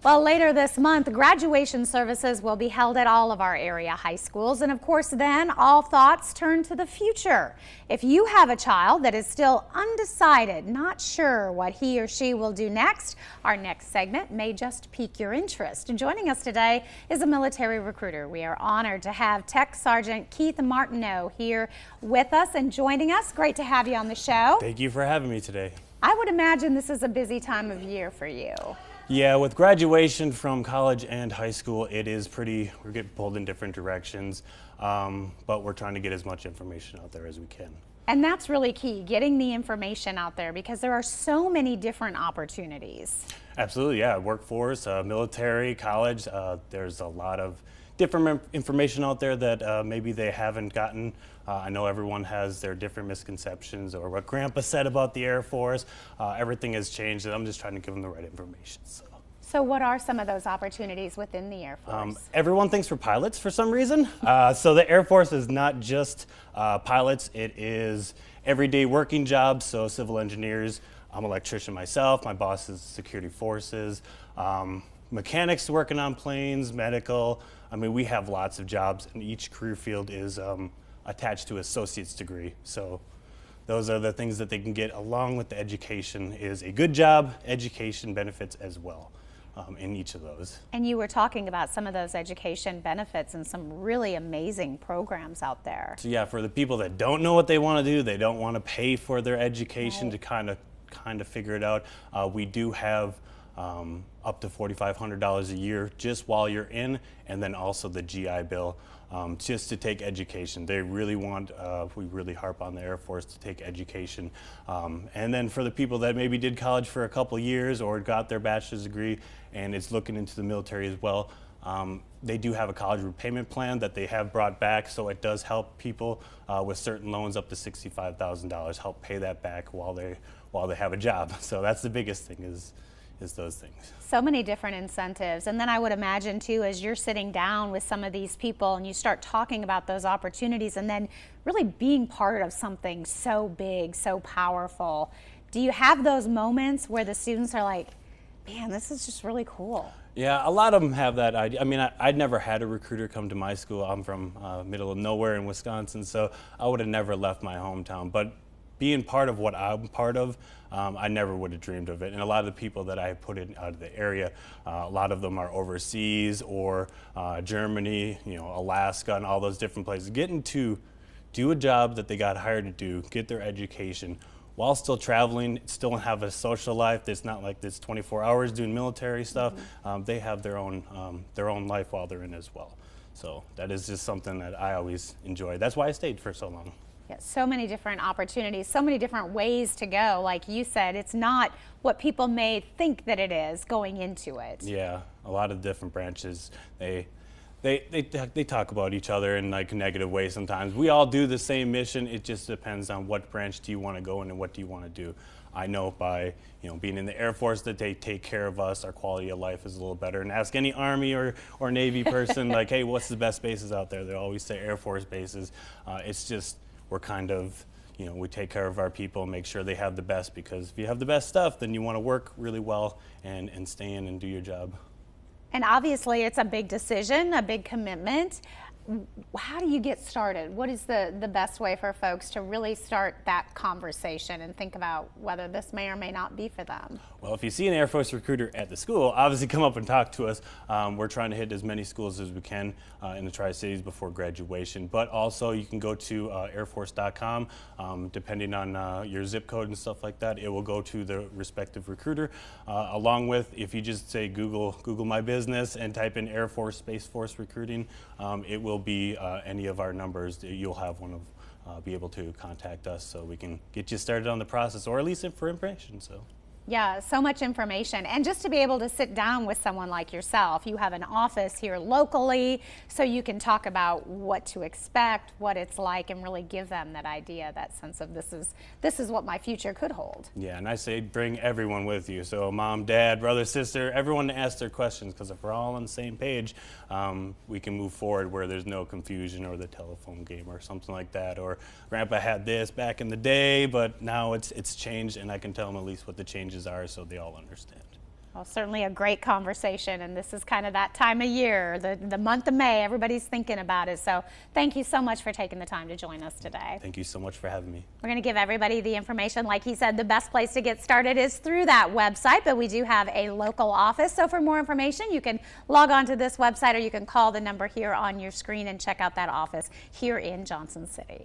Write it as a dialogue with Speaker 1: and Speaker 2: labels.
Speaker 1: Well, later this month, graduation services will be held at all of our area high schools. And of course, then all thoughts turn to the future. If you have a child that is still undecided, not sure what he or she will do next, our next segment may just pique your interest. And joining us today is a military recruiter. We are honored to have Tech Sergeant Keith Martineau here with us and joining us. Great to have you on the show.
Speaker 2: Thank you for having me today.
Speaker 1: I would imagine this is a busy time of year for you.
Speaker 2: Yeah, with graduation from college and high school, we're getting pulled in different directions, but we're trying to get as much information out there as we can.
Speaker 1: And that's really key, getting the information out there, because there are so many different opportunities.
Speaker 2: Absolutely, yeah. Workforce, military, college, there's a lot of different information out there that maybe they haven't gotten. I know everyone has their different misconceptions or what Grandpa said about the Air Force. Everything has changed, and I'm just trying to give them the right information.
Speaker 1: So what are some of those opportunities within the Air Force?
Speaker 2: Everyone thinks we're pilots for some reason. So the Air Force is not just pilots, it is everyday working jobs, so civil engineers. I'm an electrician myself, my boss is security forces, mechanics working on planes, medical. I mean, we have lots of jobs, and each career field is attached to associate's degree. So those are the things that they can get along with the education, is a good job, education benefits as well in each of those.
Speaker 1: And you were talking about some of those education benefits and some really amazing programs out there.
Speaker 2: So yeah, for the people that don't know what they want to do, they don't want to pay for their education to kind of figure it out, we do have up to $4,500 a year just while you're in, and then also the GI Bill just to take education. They really want, we really harp on the Air Force to take education. And then for the people that maybe did college for a couple years or got their bachelor's degree and is looking into the military as well, they do have a college repayment plan that they have brought back, so it does help people with certain loans up to $65,000 help pay that back while they have a job. So that's the biggest thing is those things.
Speaker 1: So many different incentives. And then I would imagine too, as you're sitting down with some of these people and you start talking about those opportunities and then really being part of something so big, so powerful, do you have those moments where the students are like, man, this is just really cool?
Speaker 2: Yeah, a lot of them have that idea. I mean, I'd never had a recruiter come to my school. I'm from middle of nowhere in Wisconsin, so I would have never left my hometown. But being part of what I'm part of, I never would have dreamed of it. And a lot of the people that I put in out of the area, a lot of them are overseas or Germany, Alaska, and all those different places. Getting to do a job that they got hired to do, get their education, while still traveling, still have a social life. It's not like this 24 hours doing military stuff. They have their own life while they're in as well. So that is just something that I always enjoyed. That's why I stayed for so long.
Speaker 1: Yeah, so many different opportunities, so many different ways to go. Like you said, it's not what people may think that it is going into it.
Speaker 2: Yeah, a lot of different branches. They talk about each other in like negative ways sometimes. We all do the same mission. It just depends on what branch do you want to go in and what do you want to do. I know by being in the Air Force that they take care of us. Our quality of life is a little better. And ask any Army or Navy person like, hey, what's the best bases out there? They always say Air Force bases. It's just we're kind of, we take care of our people, make sure they have the best, because if you have the best stuff, then you want to work really well and stay in and do your job.
Speaker 1: And obviously it's a big decision, a big commitment. How do you get started? What is the best way for folks to really start that conversation and think about whether this may or may not be for them?
Speaker 2: Well, if you see an Air Force recruiter at the school, obviously come up and talk to us. We're trying to hit as many schools as we can in the Tri-Cities before graduation. But also you can go to airforce.com. Depending on your zip code and stuff like that, it will go to the respective recruiter. Along with, if you just say Google my business and type in Air Force Space Force recruiting, it will be any of our numbers. You'll have one of be able to contact us so we can get you started on the process, or at least for information.
Speaker 1: Yeah, so much information. And just to be able to sit down with someone like yourself, you have an office here locally, so you can talk about what to expect, what it's like, and really give them that idea, that sense of this is what my future could hold.
Speaker 2: Yeah, and I say bring everyone with you. So mom, dad, brother, sister, everyone to ask their questions, because if we're all on the same page, we can move forward where there's no confusion or the telephone game or something like that. Or Grandpa had this back in the day, but now it's changed, and I can tell them at least what the changes are so they all understand.
Speaker 1: Well, certainly a great conversation, and this is kind of that time of year, the month of May, everybody's thinking about it. So thank you so much for taking the time to join us today.
Speaker 2: Thank you so much for having me.
Speaker 1: We're going to give everybody the information. Like he said, the best place to get started is through that website, but we do have a local office. So for more information, you can log on to this website, or you can call the number here on your screen and check out that office here in Johnson City.